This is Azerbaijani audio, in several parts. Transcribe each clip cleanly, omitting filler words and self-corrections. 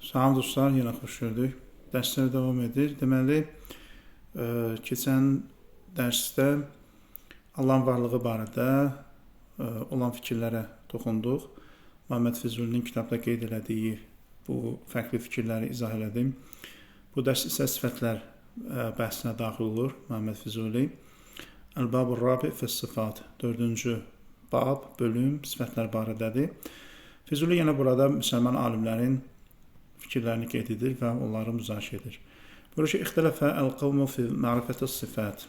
Salam dostlar, yenə xoş gördük. Dərslər davam edir. Deməli, keçən dərsdə Allahın varlığı barədə olan fikirlərə toxunduq. Muhammed Füzulinin kitabda qeyd elədiyi bu fərqli fikirləri izah elədim. Bu dərs isə sifətlər bəhsinə daxil olur. Muhammed Füzuli Əl-Babur Rabi Fəs-Sifat 4-cü bab, bölüm sifətlər barədədir. Füzuli yenə burada müsəlman alimlərin fikirlərini qeyd edir və onları müzakirə edir. Buyurur ki, İxtilafə əl-qavmu fi ma'rifətis sifət.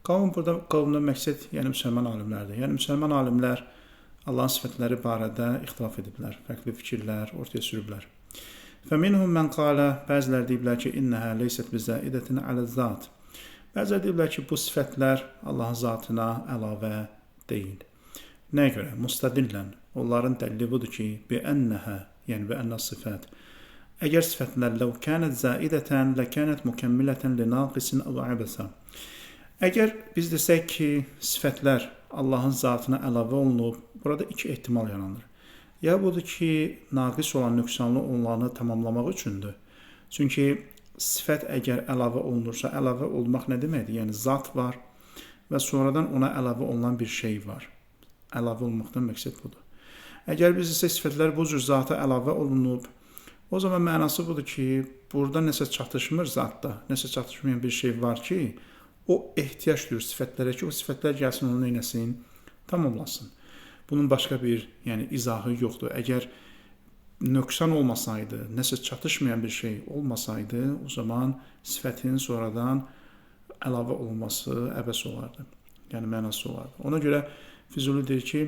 Qavmdan məqsəd, yəni müsəlman alimlərdir. Yəni müsəlman alimlər Allahın sifətləri barədə ixtilaf ediblər, fərqli fikirlər ortaya sürüblər. Fəminhum mən qalə, bəzilər deyiblər ki, innəhə leysət bizəidətin aləz-zat. Bəzilər deyiblər ki, bu sifətlər Allahın zatına əlavə deyil. Nəyə görə? Mustadillən. Onların dəlili budur ki, bi-ənəhə, yəni bi-ənə sifət. Əgər sifətlər ləv kənət zəidətən, ləkənət mükəmmilətən li-naqisin əv əbəsə. Əgər biz desək ki, sifətlər Allahın zatına əlavə olunub, burada iki ehtimal yaranır. Ya budur ki, naqis olan, nöqsanlı olanı tamamlamaq üçündür. Çünki sifət əgər əlavə olunursa, əlavə olmaq nə deməkdir? Yəni zat var və sonradan ona əlavə olunan bir şey var. Əlavə olmaqdan məqsəd budur. Əgər biz desək sifətlər bu cür zata əlavə olunub, o zaman mənası budur ki, burada nəsə çatışmır zatda, nəsə çatışmayan bir şey var ki, o ehtiyac duyur sifətlərə ki, o sifətlər gəlsin, onu neynəsin, tamamlasın. Bunun başqa bir izahı yoxdur. Əgər nöqsan olmasaydı, nəsə çatışmayan bir şey olmasaydı, o zaman sifətin sonradan əlavə olunması əbəs olardı. Yəni mənası olardı. Ona görə Füzuli deyir ki,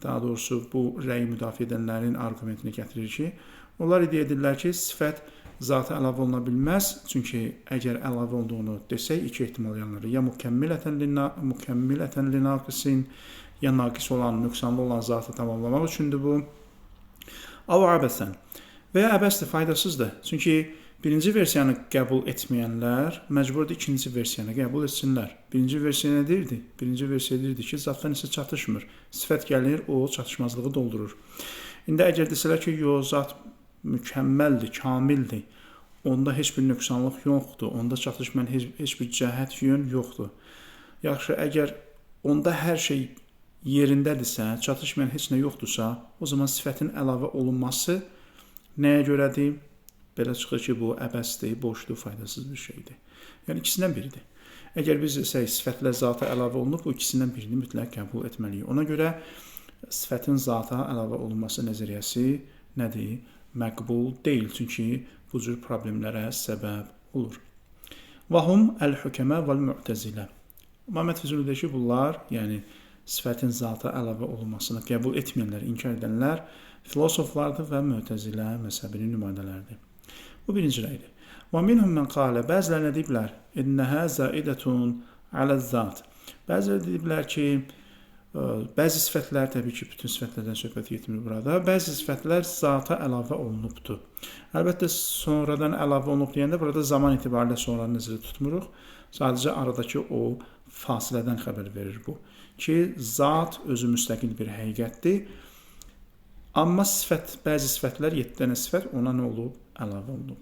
daha doğrusu bu rəyi müdafiə edənlərin argumentini gətirir ki, onlar iddia edirlər ki, sifət zata əlavə oluna bilməz. Çünki əgər əlavə olduğunu desək, iki ehtimal yanılır. Ya mükəmmilətən li-naqisin, ya naqis olan, nöqsanlı olan zatı tamamlamaq üçündür bu. Av əbəsən. Və ya əbəsdir, faydasızdır. Çünki birinci versiyanı qəbul etməyənlər məcburdur ikinci versiyanı qəbul etsinlər. Birinci versiya nə deyirdi? Birinci versiya deyirdi ki, zatdan isə çatışmır. Sifət gəlir, o çatışmazlığı doldurur. İndi əgər desələr ki, zat mükəmməldir, kamildir, onda heç bir nöqsanlıq yoxdur, onda çatışmayan heç bir cəhət yön yoxdur. Yaxşı, əgər onda hər şey yerindədirsə, çatışmayan heç nə yoxdursa, o zaman sifətin əlavə olunması nəyə görədir? Belə çıxır ki, bu əbəsdir, boşdur, faydasız bir şeydir. Yəni ikisindən biridir. Əgər biz desək, sifətlər zata əlavə olunub, bu ikisindən birini mütləq qəbul etməliyik. Ona görə sifətin zata əlavə olunması nəzəriyyəsi nədir? Məqbul deyil, çünki bu cür problemlərə səbəb olur. Vahum əl-hükəmə vəl-mü'təzilə. Muhammed Füzuli deyir ki, bunlar, yəni sifətin zata əlavə olunmasını qəbul etməyənlər, inkar edənlər filosoflardır və mü'təzilə məzhəbinin nümayəndələridir. Bu birinci rəydir. Və minhum mən qalə, bəzilər nə deyiblər? İnnəhə zəidətun aləz-zat. Bəzilər deyiblər ki, bəzi sifətlər, təbii ki, bütün sifətlərdən söhbət getmir burada, bəzi sifətlər zata əlavə olunubdur. Əlbəttə, sonradan əlavə olunub deyəndə, burada zaman itibarilə sonra nəzərdə tutmuruq. Sadəcə aradakı o fasilədən xəbər verir bu. Ki, zat özü müstəqil bir həqiqətdir. Amma bəzi sifətlər, 7 dənə sifət ona nə olub? Əlavə olunub.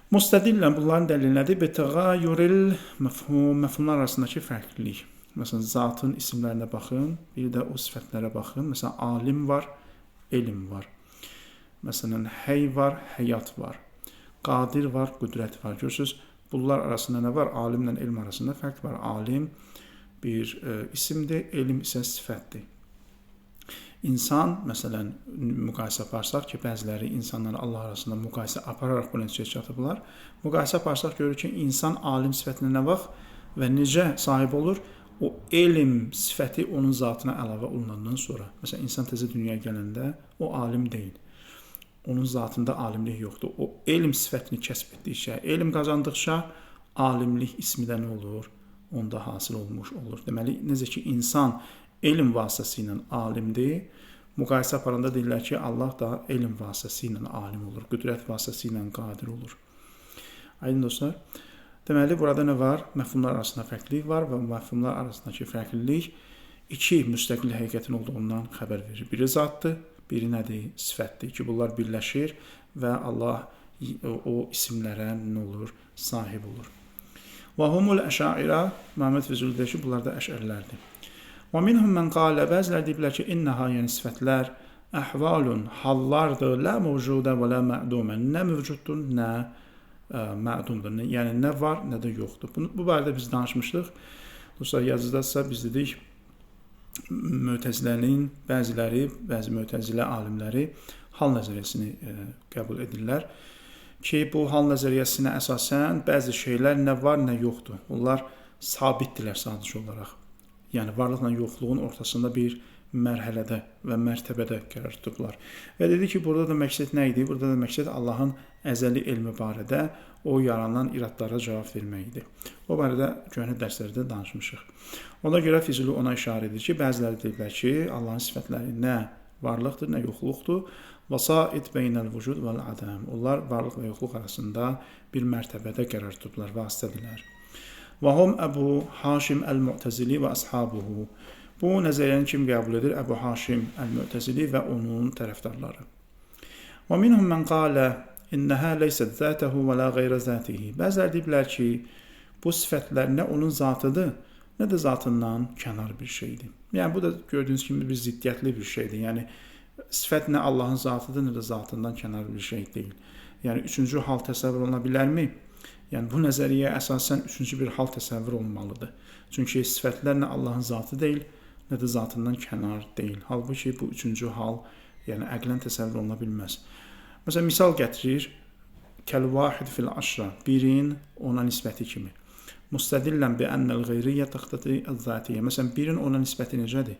Mustadillən bunların dəlili nədir? Betəğayuril məfhumlar arasındakı fərqlilik. Məsələn, zatın isimlərinə baxın, bir də o sifətlərə baxın. Məsələn, alim var, elm var. Məsələn, həy var, həyat var. Qadir var, qüdrət var. Görürsünüz, bunlar arasında nə var? Alimlə elm arasında fərq var. Alim bir isimdir, elm isə sifətdir. İnsan, məsələn, müqayisə aparsaq ki, bəziləri insanlar Allah arasında müqayisə apararaq bu nəticəyə çatıblar. Müqayisə aparsaq görür ki, insan alim sifətinə nə vaxt və necə sahib olur? O elm sifəti onun zatına əlavə olunandan sonra. Məsələn, insan təzə dünyaya gələndə o alim deyil. Onun zatında alimlik yoxdur. O elm sifətini kəsb etdikcə, elm qazandıqca alimlik ismi də nə olur? Onda hasil olmuş olur. Deməli, necə ki, insan elm vasitəsilə alimdir. Müqayisə aparanda deyirlər ki, Allah da elm vasitəsilə alim olur, qüdrət vasitəsilə qadir olur. Aydın dostlar, deməli, burada nə var? Məfhumlar arasında fərqlilik var və məfhumlar arasındakı fərqlilik iki müstəqil həqiqətin olduğundan xəbər verir. Biri zatdır, biri nədir? Sifətdir ki, bunlar birləşir və Allah o isimlərə nə olur? Sahib olur. Və humul əşairə, Məhəmməd Füzuli deyir ki, bunlar da əşərilərdir. Və minhum mən qalə, bəzilər deyiblər ki, innəhə, yəni sifətlər, əhvalun, hallardır, lə mövcudə və lə mə'dumə, nə mövcuddur, nə mədumdur. Yəni nə var, nə də yoxdur. Bu barədə biz danışmışdıq. Dostlar, yazıdasa biz dedik, Mötəzilənin bəzi Mötəzilə alimləri hal nəzəriyyəsini qəbul edirlər ki, bu hal nəzəriyyəsinə əsasən bəzi şeylər nə var, nə yoxdur. Onlar sabitdirlər sadəcə olaraq. Yəni varlıqla yoxluğun ortasında bir mərhələdə və mərtəbədə qərar tutublar. Və dedi ki, burada da məqsəd nə idi? Burada da məqsəd Allahın əzəli elmi barədə o yaranan iradlara cavab vermək idi. O barədə köhnə dərslərdə danışmışıq. Ona görə Füzuli ona işarə edir ki, bəziləri deyirlər ki, Allahın sifətləri nə varlıqdır, nə yoxluqdur. Vasaid beynəl vücud vəl ədəm. Onlar varlıq və yoxluq arasında bir mərtəbədə qərar tutublar, vasitədirlər. Və hum Əbu Haşim əl-Mu'təzili və əshabuhu. Bu nəzəriyyəni kim qəbul edir? Əbu Haşim əl-Mu'təzili və onun tərəfdarları. Və minhum mən qalə innəhə leysət zətəhu və lə qeyrə zətihi. Bəzilər deyiblər ki, bu sifətlər nə onun zatıdır, nə də zatından kənar bir şeydir. Yəni, bu da gördüyünüz kimi bir ziddiyyətli bir şeydir. Yəni, sifət nə Allahın zatıdır, nə də zatından kənar bir şey deyil. Yəni, üçüncü hal təsəvvür oluna bilərmi? Yəni, bu nəzəriyyəyə əsasən üçüncü bir hal təsəvvür olmalıdır. Çünki sifətlər nə Allahın zatı deyil, nə də zatından kənar deyil. Halbuki bu üçüncü hal, yəni əqlən təsəvvür oluna bilməz. Məsələn, misal gətirir, kəl-vahid fil-aşra, birin ona nisbəti kimi. Mustədillən bi ənəl qeyriyyə təqtəti əz-zatiyyə. Məsələn, birin ona nisbəti necədir?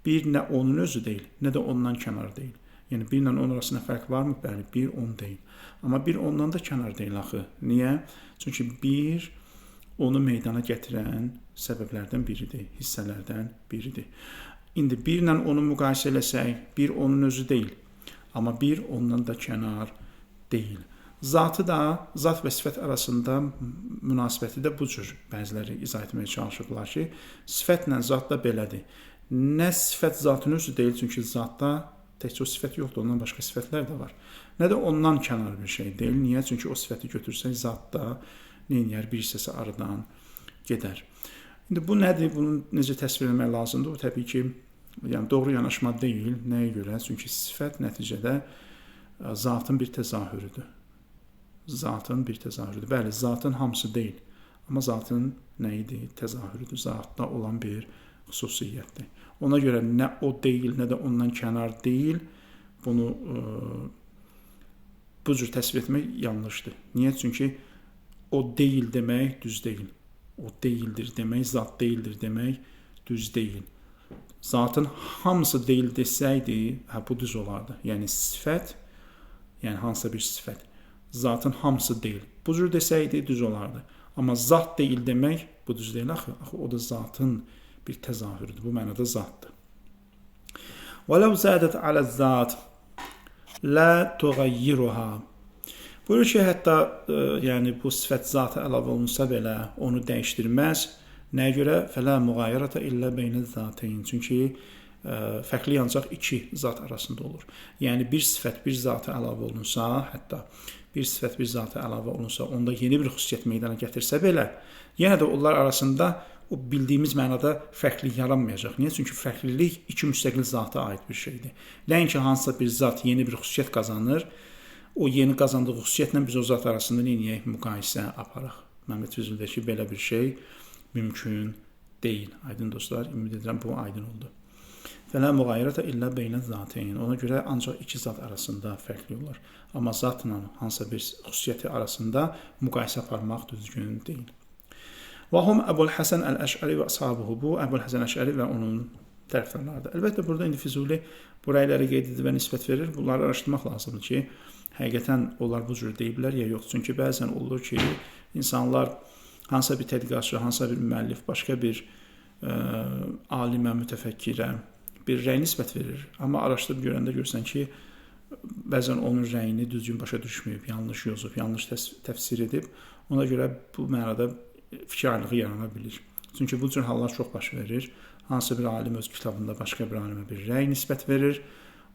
Bir nə onun özü deyil, nə də ondan kənar deyil. Yəni, birlə onun arasında fərq varmı? Bəli, bir on deyil. Amma bir ondan da kənar deyil axı. Niyə? Çünki bir onu meydana gətirən səbəblərdən biridir, hissələrdən biridir. İndi birlə onu müqayisə eləsək, bir onun özü deyil. Amma bir ondan da kənar deyil. Zatı da, zat və sifət arasında münasibəti də bu cür bəziləri izah etməyə çalışıblar ki, sifətlə zat da belədir. Nə sifət zatın özü deyil, çünki zatda təkcə o sifət yoxdur, ondan başqa sifətlər də var. Nə də ondan kənar bir şey deyil. Niyə? Çünki o sifəti götürsək, zatda neyniyər? Bir hissəsi aradan gedər. İndi bu nədir? Bunu necə təsvir etmək lazımdır? Bu təbii ki, yəni doğru yanaşma deyil. Nəyə görə? Çünki sifət nəticədə zatın bir təzahürüdür. Zatın bir təzahürüdür. Bəli, zatın hamısı deyil. Amma zatın nə idi? Təzahürüdür. Zatda olan bir xüsusiyyətdir. Ona görə nə o deyil, nə də ondan kənar deyil. Bunu bu cür təsvir etmək yanlışdır. Niyə? Çünki o deyil demək düz deyil. O deyildir demək, zat deyildir demək düz deyil. Zatın hamısı deyil desəydi, bu düz olardı. Yəni sifət, yəni hansısa bir sifət. Zatın hamısı deyil. Bu cür desəydi düz olardı. Amma zat deyil demək bu düz deyil. Axı o da zatın bir təzahürüdür. Bu mənada zatdır. وَلَوْ زَادَتْ عَلَى الزَّاتِ لَا تُغَيِّرُهَا. Buyurur ki, hətta yəni bu sifət zata əlavə olunsa belə onu dəyişdirməz. Nəyə görə? فَلَا مُغَيِّرَةَ إِلَّا بَيْنَ الزَّاتَيْنِ. Çünki fərqli ancaq iki zat arasında olur. Yəni bir sifət bir zata əlavə olunsa, hətta bir sifət bir zata əlavə olunsa, onda yeni bir xüsusiyyət meydana gətirsə belə, yenə də onlar arasında o bildiyimiz mənada fərqlilik yaranmayacaq. Niyə? Çünki fərqlilik iki müstəqil zata aid bir şeydir. Nəinki hansısa bir zat yeni bir xüsusiyyət qazanır, o yeni qazandığı xüsusiyyətlə biz o zat arasında neyək? Müqayisə aparaq. Məhəmməd Füzulidə ki, belə bir şey mümkün deyil. Aydın dostlar, ümid edirəm bu aydın oldu. Fələ müğayyirətə illə beynə zateyn. Ona görə ancaq iki zat arasında fərqli olur. Amma zatla hansısa bir xüsusiyyəti arasında müqayisə aparmaq düzgün deyil. Və hum Əbul Həsən Əl-Əşəri və əshabuhu. Bu, Əbul Həsən Əşəri və onun tərəfdarlarıdır. Əlbəttə, burada indi Füzuli bu rəyləri qeyd edir və nisbət verir. Bunları araşdırmaq lazımdır ki, həqiqətən onlar bu cür deyiblər ya yox. Çünki bəzən olur ki, insanlar hansısa bir tədqiqatçı, hansısa bir müəllif, başqa bir alimə, mütəfəkkirə bir rəy nisbət verir. Amma araşdırıb görəndə görsən ki, bəzən onun rəyini düzgün başa düşməyib, yanlış yozub, yanlış təfsir edib. Ona görə bu mənada fikir ayrılığı yarana bilir. Çünki bu cür hallar çox baş verir. Hansısa bir alim öz kitabında başqa bir alimə bir rəy nisbət verir.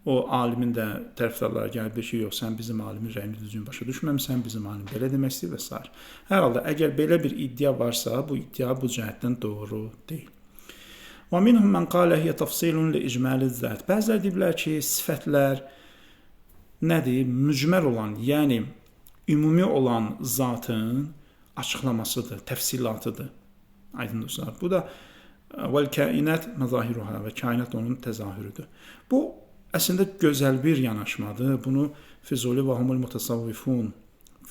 O alimin də tərəfdarları gəlib ki, yox, sən bizim alimin rəyini düzgün başa düşməmisən, bizim alim belə demək istəyir və s. Hər halda əgər belə bir iddia varsa, bu iddia bu cəhətdən doğru deyil. Və minhum men qala hiya tafsilun li icmaliz-zat. Bəziləri deyirlər ki, sifətlər nədir? Mücməl olan, yəni ümumi olan zatın açıqlamasıdır, təfsilatıdır. Aydın dostlar. Bu da vəl-kainat məzahiruha və kainat onun təzahürüdür. Bu əslində gözəl bir yanaşmadır. Bunu Füzuli və humul mutasavvifun,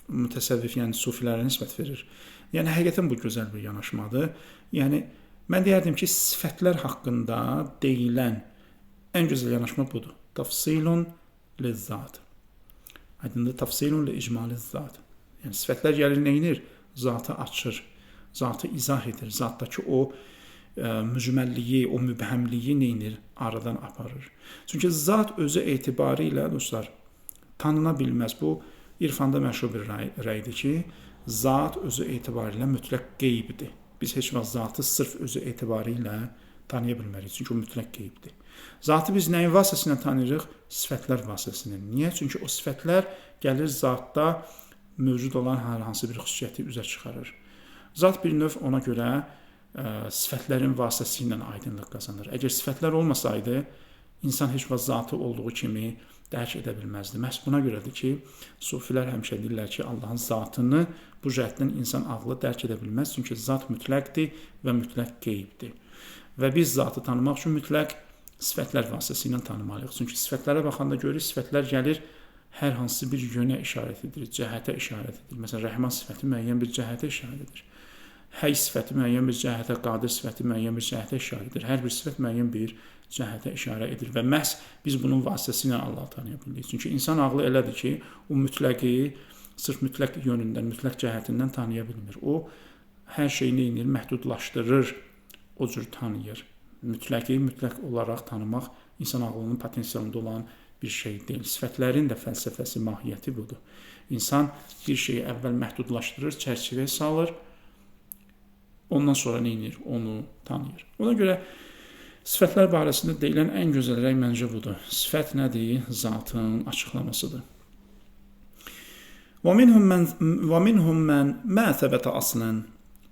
mütəsəvvif, yəni sufilərə nisbət verir. Yəni həqiqətən bu gözəl bir yanaşmadır. Yəni mən deyərdim ki, sifətlər haqqında deyilən ən gözəl yanaşma budur. Tafsilun lizzat. Aydındır, tafsilun li icmaliz-zat. Yəni sifətlər gəlir neyinir? Zatı açır, zatı izah edir, zatdakı o mücməlliyi, o mübhəmliyi neyinir? Aradan aparır. Çünki zat özü etibarilə, dostlar, tanına bilməz. Bu, irfanda məşhur bir rəydir ki, zat özü etibarilə mütləq qeybdir. Biz heç vaxt zatı sırf özü etibarilə tanıya bilmərik. Çünki o mütləq qeybdir. Zatı biz nəyin vasitəsilə tanıyırıq? Sifətlər vasitəsilə. Niyə? Çünki o sifətlər gəlir zatda mövcud olan hər hansı bir xüsusiyyəti üzə çıxarır. Zat bir növ ona görə sifətlərin vasitəsilə aydınlıq qazanır. Əgər sifətlər olmasaydı, insan heç vaxt zatı olduğu kimi dərk edə bilməzdi. Məhz buna görədir ki, sufilər həmişə deyirlər ki, Allahın zatını bu cəhətdən insan ağlı dərk edə bilməz. Çünki zat mütləqdir və mütləq qeybdir. Və biz zatı tanımaq üçün mütləq sifətlər vasitəsilə tanımalıyıq. Çünki sifətlərə baxanda görürük, sifətlər gəlir, hər hansı bir yönə işarət edir, cəhətə işarət edir. Məsələn, Rəhman sifəti müəyyən bir cəhətə işarət edir. Həy sifəti müəyyən bir cəhətə, qadir sifəti müəyyən bir cəhətə işarət edir. Hər bir sifət müəyyən bir cəhətə işarə edir və məhz biz bunun vasitəsilə Allahı tanıya bilirik. Çünki insan ağlı elədir ki, o mütləqi sırf mütləq yönündən, mütləq cəhətindən tanıya bilmir. O hər şeyi neyinir? Məhdudlaşdırır, o cür tanıyır. Mütləqi mütləq olaraq tanımaq insan ağlının potensialında olan bir şey deyil. Sifətlərin də fəlsəfəsi, mahiyyəti budur. İnsan bir şeyi əvvəl məhdudlaşdırır, çərçivəyə salır, ondan sonra neyinir? Onu tanıyır. Ona görə sifətlər barəsində deyilən ən gözəl rəy məncə budur. Sifət nədir? Zatın açıqlamasıdır. وَمِنْهُمْ مَنْ مَا ثَبَتَ أَصْلًا.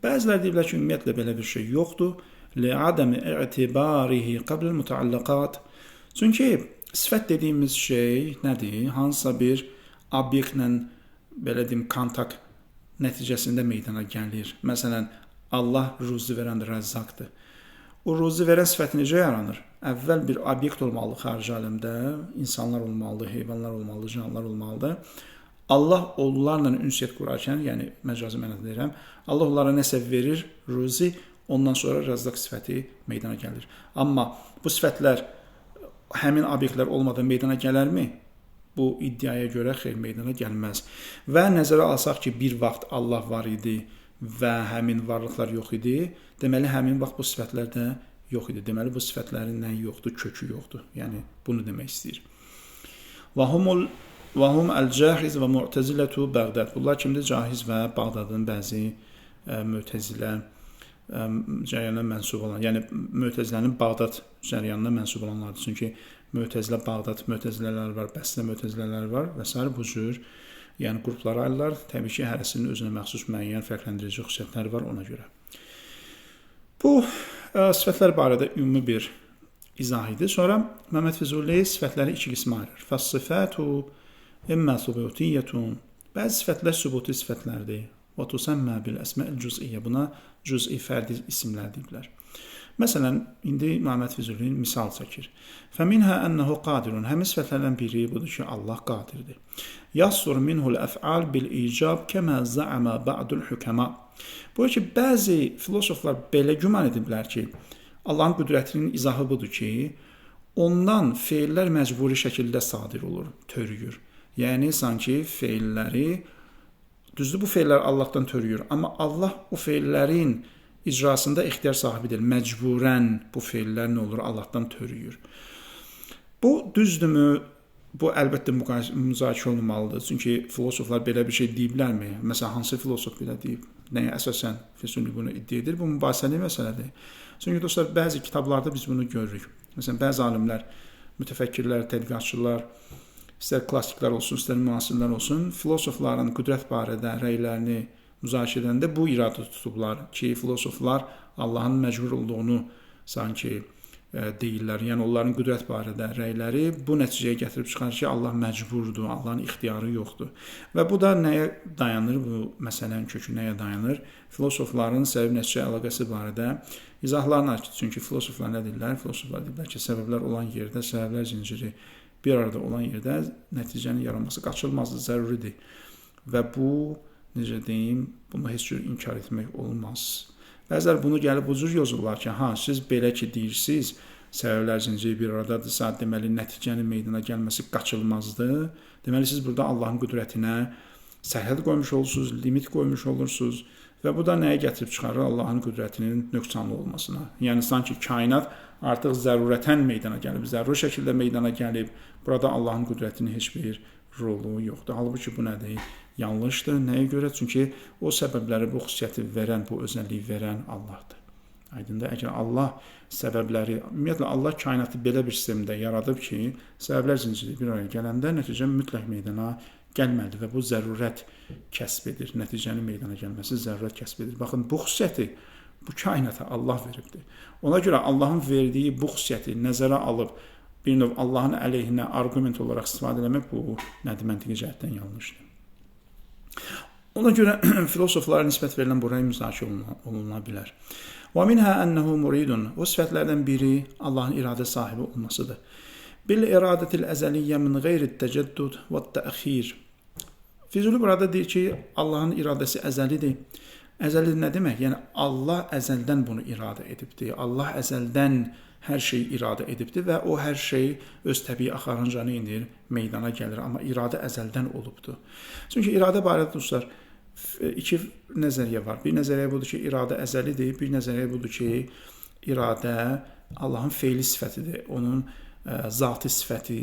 Bəziləri deyirlər ki, ümumiyyətlə belə bir şey yoxdur. لِعَدَمِ اِعْتِبَارِهِ قَبْلِ الْمُتَعَلَّقَاتِ. Çünki sifət dediyimiz şey nədir? Hansısa bir obyektlə, belə deyim, kontakt nəticəsində meydana gəlir. Məsələn, Allah ruzi verən rəzzaqdır. O ruzi verən sifəti necə yaranır? Əvvəl bir obyekt olmalı xarici aləmdə, insanlar olmalıdır, heyvanlar olmalıdır, canlılar olmalıdır. Allah onlarla ünsiyyət qurarkən, yəni məcazi mənada deyirəm, Allah onlara nəsə verir, ruzi, ondan sonra rəzzaq sifəti meydana gəlir. Amma bu sifətlər həmin obyektlər olmadan meydana gələrmi? Bu iddiaya görə xeyr, meydana gəlməz. Və nəzərə alsaq ki, bir vaxt Allah var idi və həmin varlıqlar yox idi, deməli həmin vaxt bu sifətlər də yox idi. Deməli bu sifətlərin nəyi yoxdur, kökü yoxdur. Yəni bunu demək istəyir. Və hum əl-Cahiz və Mu'təzilətu Bəğdad. Bunlar kimdir? Cahiz və Bağdadın bəzi Mu'təzilə cəryanına mənsub olan, yəni Mu'təzilənin Bağdad cəryanına mənsub olanlardır. Çünki Mu'təzilə Bağdad Mu'təzilələr var, Bəsrə Mu'təzilələr var və s. bu cür yəni qruplara ayrılırlar. Təbii ki, hərəsinin özünə məxsus müəyyən fərqləndirici xüsusiyyətləri var ona görə. Bu sifətlər barədə ümumi bir izah idi. Sonra Məhəmməd Füzuli sifətləri iki qismə ayırır. Fəs-sifətu imma subutiyyətun. Bəzi sifətlər subuti sifətlərdir. Və tusammə bil əsma'il cüz'iyyə. Buna cüz'i fərdi isimlər deyirlər. Məsələn, indi Məhəmməd Füzuli misal çəkir. Fəminhə ənəhu qadirun. Həmin sifətlərdən biri budur ki, Allah qadirdir. Yasur minhul əf'al bil icab kəmə zə'amə ba'dul hükəma. Bu ki, bəzi filosoflar belə güman ediblər ki, Allahın qüdrətinin izahı budur ki, ondan feillər məcburi şəkildə sadir olur, törüyür. Yəni, sanki feilləri, düzdür, bu feillər Allahdan törüyür, amma Allah o feillərin icrasında ixtiyar sahibidir. Məcburən bu feillər nə olur? Allahdan törüyür. Bu düzdürmü? Bu əlbəttə müzakirə olunmalıdır. Çünki filosoflar belə bir şey deyiblərmi? Məsələn, hansı filosof belə deyib? Nəyə əsasən Füzuli bunu iddia edir? Bu mübahisəli məsələdir. Çünki dostlar, bəzi kitablarda biz bunu görürük. Məsələn, bəzi alimlər mütəfəkkirlər, tədqiqatçılar, istər klassiklər olsun, istər müasirlər olsun, filosofların qüdrət barədə rəylərini müzakirə edəndə bu iradə tutublar ki, filosoflar Allahın məcbur olduğunu sanki deyirlər. Yəni onların qüdrət barədə rəyləri bu nəticəyə gətirib çıxarır ki, Allah məcburdur, Allahın ixtiyarı yoxdur. Və bu da nəyə dayanır? Bu məsələnin kökü nəyə dayanır? Filosofların səbəb-nəticə əlaqəsi barədə izahlarını açır. Çünki filosoflar nə deyirlər? Filosoflar deyirlər ki, səbəblər olan yerdə, səbəblər zinciri bir arada olan yerdə nəticənin yaranması qaçılmazdır, zəruridir. Və bu, necə deyim, bunu heç cür inkar etmək olmaz. Bəzilər bunu gəlib bu cür yazırlar ki, siz belə ki deyirsiniz, səbəblər zinciri bir aradadırsa, deməli nəticənin meydana gəlməsi qaçılmazdır. Deməli siz burada Allahın qüdrətinə sərhəd qoymuş olursunuz, limit qoymuş olursunuz və bu da nəyə gətirib çıxarır? Allahın qüdrətinin nöqsanlı olmasına. Yəni sanki kainat artıq zərurətən meydana gəlib, zəruri şəkildə meydana gəlib. Burada Allahın qüdrətinin heç bir rolu yoxdur. Halbuki bu nədir? Yanlışdır. Nəyə görə? Çünki o səbəbləri, bu xüsusiyyəti verən, bu özəlliyi verən Allahdır. Aydındır. Əgər Allah səbəbləri, ümumiyyətlə Allah kainatı belə bir sistemdə yaradıb ki, səbəblər zinciri bir araya gələndə nəticə mütləq meydana gəlməlidir və bu zərurət kəsb edir. Nəticənin meydana gəlməsi zərurət kəsb edir. Baxın, bu xüsusiyyəti bu kainata Allah veribdir. Ona görə Allahın verdiyi bu xüsusiyyəti nəzərə alıb bir növ Allahın əleyhinə arqument olaraq istifadə etmək bu nədir? Məntiqi cəhətdən yanlışdır. Ona görə filosoflara nisbət verilən bu rəy müzakirə oluna bilər. وَمِنْهَا أَنَّهُ مُرِيدٌ O sifətlərdən biri Allahın iradə sahibi olmasıdır. بِالْإِرَادَةِ الْأَزَلِيَّةِ مِنْ غَيْرِ التَّجَدُّدِ وَالتَّأْخِيرِ Füzuli burada deyir ki, Allahın iradəsi əzəlidir. Əzəli nə demək? Yəni Allah əzəldən bunu iradə edibdir. Allah əzəldən hər şeyi iradə edibdir və o hər şey öz təbii axarınca neynir? Meydana gəlir. Amma iradə əzəldən olubdur. Çünki iradə barədə dostlar, iki nəzəriyyə var. Bir nəzəriyyə budur ki, iradə əzəlidir. Bir nəzəriyyə budur ki, iradə Allahın feili sifətidir. Onun zati sifəti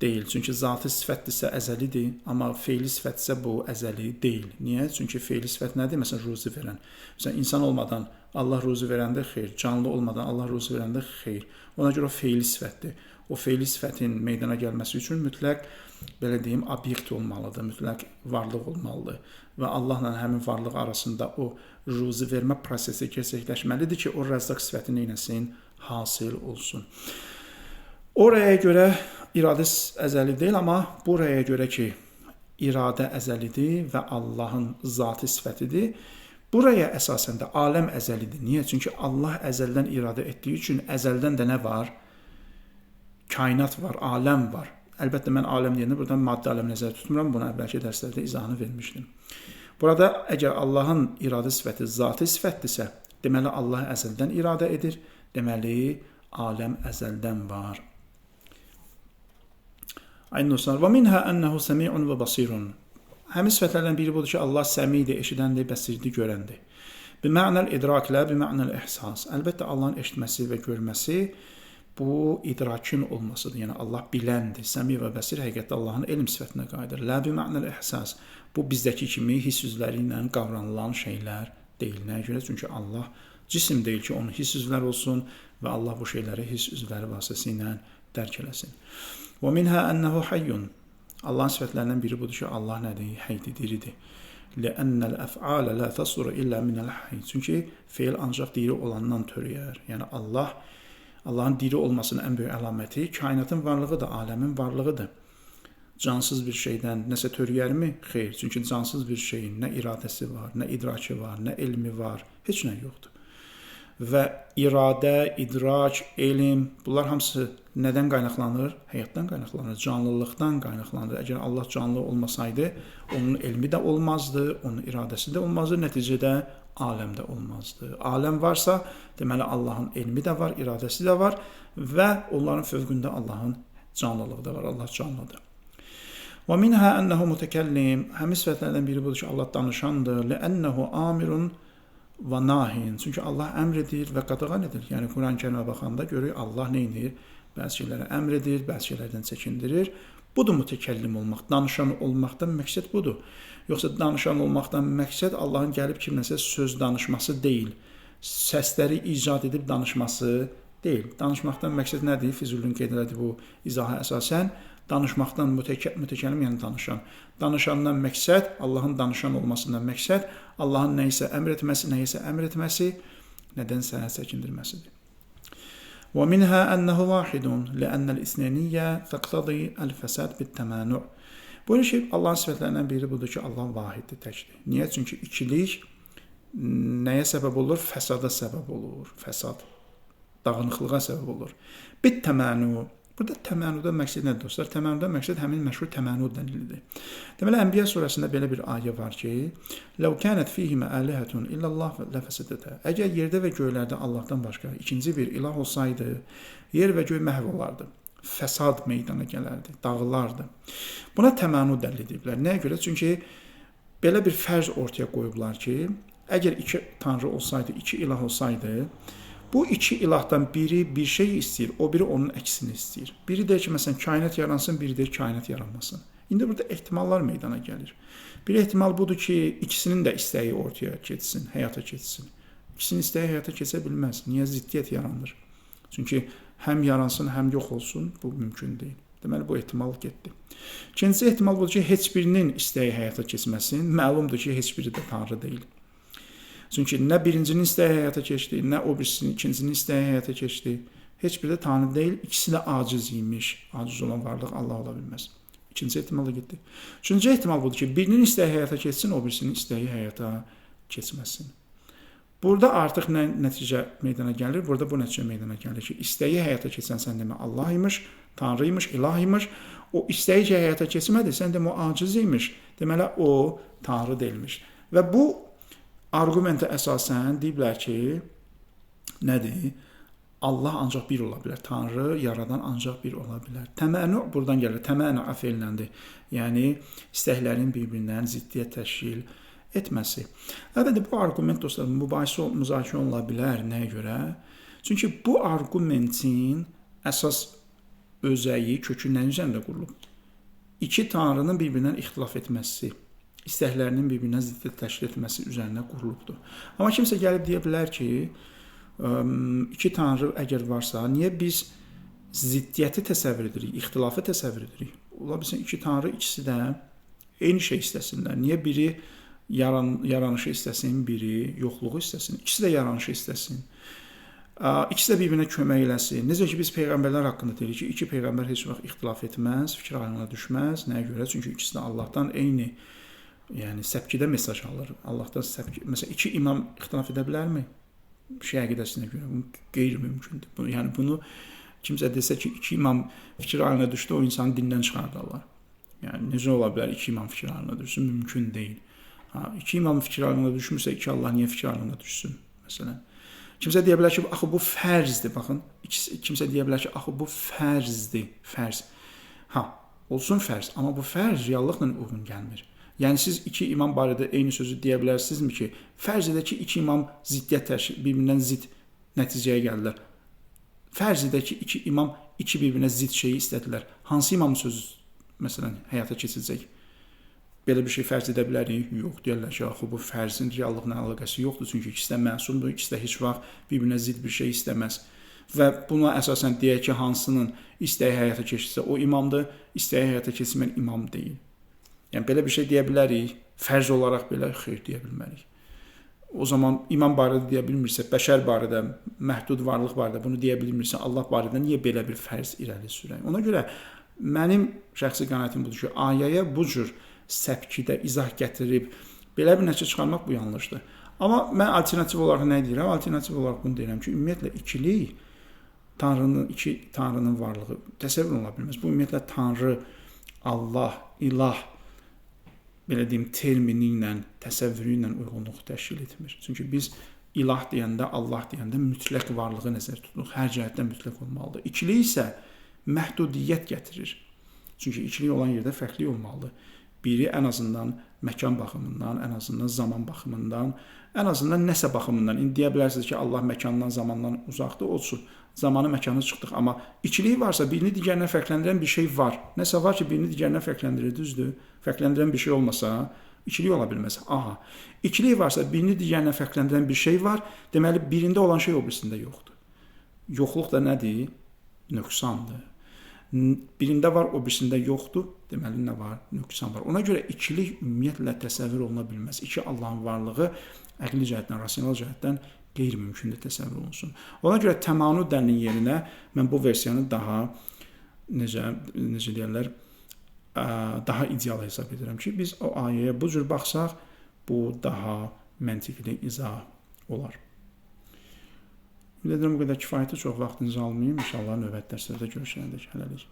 deyil. Çünki zati sifətdirsə əzəlidir, amma feili sifət isə bu əzəli deyil. Niyə? Çünki feili sifət nədir? Məsələn, ruzi verən. Məsələn, insan olmadan Allah ruzi verəndə xeyr, canlı olmadan Allah ruzi verəndə xeyr. Ona görə o feili sifətdir. O feili sifətin meydana gəlməsi üçün mütləq, belə deyim, obyekt olmalıdır, mütləq varlıq olmalıdır. Və Allahla həmin varlıq arasında o ruzi vermə prosesi gerçəkləşməlidir ki, o rəzzaq sifəti neynəsin? Hasil olsun. Oraya görə iradə əzəli deyil, amma buraya görə ki, iradə əzəlidir və Allahın zati sifətidir. Buraya əsasən də aləm əzəlidir. Niyə? Çünki Allah əzəldən iradə etdiyi üçün əzəldən də nə var? Kainat var, aləm var. Əlbəttə, mən aləm deyəndə buradan maddi aləm nəzərdə tutmuram. Bunu əvvəlki dərslərdə izahını vermişdim. Burada əgər Allahın iradə sifəti zati sifətdirsə, deməli Allah əzəldən iradə edir. Deməli, aləm əzəldən var. Aynı dostlar. Və minhə ənəhu səmi'un və basirun. Həmin sifətlərdən biri budur ki, Allah səmidir, eşidəndir, bəsirdir, görəndir. Bimə'nəl idraklə, bimə'nəl ihsas. Əlbəttə, Allahın eşitməsi və görməsi bu idrakin olmasıdır. Yəni, Allah biləndir. Səmi və bəsir həqiqətdə Allahın elm sifətinə qayıdır. Lə bimə'nəl ihsas. Bu bizdəki kimi hiss üzvləri ilə qavranılan şeylər deyil. Nəyə görə? Çünki Allah cisim deyil ki, onun hiss üzvləri olsun və Allah bu şeyləri hiss üzvləri vasitəsilə dərk eləsin. Və minhə ənəhu hayyun. Allahın sifətlərindən biri budur ki, Allah nədir? Həydir, diridir. Ləənnəl əf'alə lə təsuru illə minəl hayy. Çünki feil ancaq diri olandan törəyər. Yəni Allahın diri olmasının ən böyük əlaməti kainatın varlığıdır, aləmin varlığıdır. Cansız bir şeydən nəsə törəyərmi? Xeyr. Çünki cansız bir şeyin nə iradəsi var, nə idraki var, nə elmi var, heç nə yoxdur. Və iradə, idrak, elm, bunlar hamısı nədən qaynaqlanır? Həyatdan qaynaqlanır, canlılıqdan qaynaqlanır. Əgər Allah canlı olmasaydı, onun elmi də olmazdı, onun iradəsi də olmazdı, nəticədə aləm də olmazdı. Aləm varsa, deməli Allahın elmi də var, iradəsi də var və onların fövqündə Allahın canlılığı da var. Allah canlıdır. Və minhə ənəhu mütəkəllim. Həmin sifətlərdən biri budur ki, Allah danışandır. Ləənnəhu amirun və nahin. Çünki Allah əmr edir və qadağan edir. Yəni Quran-Kərimə baxanda görürük Allah nə edir? Bəzi şeylərə əmr edir, bəzi şeylərdən çəkindirir. Budur mütəkəllim olmaq, danışan olmaqdan məqsəd budur. Yoxsa danışan olmaqdan məqsəd Allahın gəlib kimləsə söz danışması deyil. Səsləri icad edib danışması deyil. Danışmaqdan məqsəd nədir? Füzulinin qeyd elədiyi bu izaha əsasən danışmaqdan mütəkəllim, yəni danışan. Danışandan məqsəd, Allahın danışan olmasından məqsəd Allahın nəyisə əmr etməsi, nəyisə əmr etməsi, nədənsə çəkindirməsidir. ومنها أنه واحد لأن الإثنانية تقتضي الفساد بالتمانع. Bu şey Allahın sifətlərindən biri budur ki, Allah vahiddir, təkdir. Niyə? Çünki ikilik nəyə səbəb olur? Fəsada səbəb olur. Fəsad, dağınıqlığa səbəb olur. Bit-təmanu. Burada təmənudan məqsəd nədir dostlar? Təmənudan məqsəd həmin məşhur təmənu dəlilidir. Deməli, Ənbiya surəsində belə bir ayə var ki, "Ləv kânət fîhimə əlihətun illallah ləfəsədətə." Əgər yerdə və göylərdə Allahdan başqa ikinci bir ilah olsaydı, yer və göy məhv olardı. Fəsad meydana gələrdi, dağılardı. Buna təmənu dəlil ediblər. Nəyə görə? Çünki belə bir fərz ortaya qoyublar ki, əgər iki tanrı olsaydı, iki ilah olsaydı, bu iki ilahdan biri bir şey istəyir, o biri onun əksini istəyir. Biri deyir ki, məsələn, kainat yaransın, biri deyir kainat yaranmasın. İndi burada ehtimallar meydana gəlir. Bir ehtimal budur ki, ikisinin də istəyi ortaya keçsin, həyata keçsin. İkisinin istəyi həyata keçə bilməz. Niyə? Ziddiyyət yaranır. Çünki həm yaransın, həm yox olsun, bu mümkün deyil. Deməli, bu ehtimal getdi. İkinci ehtimal budur ki, heç birinin istəyi həyata keçməsin. Məlumdur ki, heç biri də tanrı deyil. Çünki nə birincinin istəyi həyata keçdi, nə o birisinin, ikincinin istəyi həyata keçdi. Heç biri də tanrı deyil, ikisi də aciz imiş. Aciz olan varlıq Allah ola bilməz. İkinci ehtimal da getdi. Üçüncü ehtimal budur ki, birinin istəyi həyata keçsin, o birisinin istəyi həyata keçməsin. Burada artıq nə nəticə meydana gəlir? Burada bu nəticə meydana gəlir ki, istəyi həyata keçən sən demə Allah imiş, tanrı imiş, ilah imiş. O istəyi ki, həyata keçmədi, sən demə o aciz imiş. Deməli, o tanrı deyilmiş. Və bu argumentə əsasən deyiblər ki, nədir? Allah ancaq bir ola bilər. Tanrı, yaradan ancaq bir ola bilər. Təmənu buradan gəlir. Təmənu fe'ləndir. Yəni, istəklərin bir-birindən ziddiyyət təşkil etməsi. Əlbəttə, bu argument dostlar, müzakirə ola bilər. Nəyə görə? Çünki bu argumentin əsas özəyi, kökü nə üzərində qurulub? İki tanrının bir-birindən ixtilaf etməsi, istəklərinin bir-birinə ziddiyyət təşkil etməsi üzərinə qurulubdur. Amma kimsə gəlib deyə bilər ki, iki tanrı əgər varsa, niyə biz ziddiyyəti təsəvvür edirik, ixtilafı təsəvvür edirik? Ola bilsin, iki tanrı ikisi də eyni şey istəsinlər. Niyə biri yaranışı istəsin, biri yoxluğu istəsin? İkisi də yaranışı istəsin. İkisi də bir-birinə kömək eləsin. Necə ki, biz peyğəmbərlər haqqında deyirik ki, iki peyğəmbər heç vaxt ixtilaf etməz, fikir ayrılığına düşməz. Nəyə görə? Çünki ikisi də Allahdan eyni, yəni səpkidə mesaj alır. Allahdan səpki. Məsələn, iki imam ixtilaf edə bilərmi? Şey əqidəsinə görə bu qeyri-mümkündür. Yəni bunu kimsə desə ki, iki imam fikir ayrılığına düşdü, o insanı dindən çıxardarlar. Yəni necə ola bilər iki imam fikir ayrılığına düşsün? Mümkün deyil. İki imam fikir ayrılığına düşmürsə, iki Allah niyə fikir ayrılığına düşsün? Məsələn, kimsə deyə bilər ki, axı bu fərzdir. Baxın, kimsə deyə bilər ki, axı bu fərzdir, fərz. Olsun fərz, amma bu fərz reallıqla uyğun gəlmir. Yəni siz iki imam barədə eyni sözü deyə bilərsinizmi ki, fərz edə ki, iki imam ziddiyyət təşkil, bir-birindən zid nəticəyə gəldilər. Fərz edə ki, iki imam iki bir-birinə zid şeyi istədilər. Hansı imam sözü məsələn həyata keçiriləcək? Belə bir şey fərz edə bilərik? Yox, deyirlər ki, axı bu fərzin reallıqla əlaqəsi yoxdur, çünki ikisi də məsumdur, ikisi də heç vaxt bir-birinə zid bir şey istəməz. Və buna əsasən deyək ki, hansının istəyi həyata keçirsə o imamdır, istəyi həyata keçirməyən imam deyil. Yəni belə bir şey deyə bilərik, fərz olaraq belə xeyr deyə bilmərik. O zaman imam barədə deyə bilmirsə, bəşər barədə, məhdud varlıq barədə bunu deyə bilmirsə, Allah barədə niyə belə bir fərz irəli sürək? Ona görə mənim şəxsi qənaətim budur ki, ayəyə bu cür səpkidə izah gətirib belə bir nəticə çıxarmaq bu yanlışdır. Amma mən alternativ olaraq nə deyirəm? Alternativ olaraq bunu deyirəm ki, ümumiyyətlə ikilik iki tanrının varlığı təsəvvür ola bilməz. Bu ümumiyyətlə tanrı, Allah, ilah belə deyim termini ilə, təsəvvürü ilə uyğunluq təşkil etmir. Çünki biz ilah deyəndə, Allah deyəndə mütləq varlığı nəzərdə tuturuq. Hər cəhətdən mütləq olmalıdır. İkilik isə məhdudiyyət gətirir. Çünki ikilik olan yerdə fərqli olmalıdır. Biri ən azından məkan baxımından, ən azından zaman baxımından, ən azından nəsə baxımından. İndi deyə bilərsiniz ki, Allah məkandan, zamandan uzaqdır, olsun. Zamanı, məkanı çıxdıq. Amma ikilik varsa, birini digərindən fərqləndirən bir şey var. Nəsə var ki, birini digərindən fərqləndirir, düzdür? Fərqləndirən bir şey olmasa, ikilik ola bilməz. Aha, ikilik varsa, birini digərindən fərqləndirən bir şey var, deməli, birində olan şey o birisində yoxdur. yoxluq da nədir? Nöqsandır. Birində var, o birisində yoxdur. Deməli nə var? Nöqsan var. Ona görə ikilik ümumiyyətlə təsəvvür oluna bilməz. İki Allahın varlığı əqli cəhətdən, rasional cəhətdən qeyri-mümkündür təsəvvür olunsun. Ona görə təmanüdənin yerinə mən bu versiyanı daha necə deyirlər, daha ideal hesab edirəm ki, biz o ayəyə bu cür baxsaq, bu daha məntiqli izah olar. Ümid edirəm bu qədər kifayətli, çox vaxtınızı almayım. İnşallah növbəti dərslərdə görüşənədək hələlik.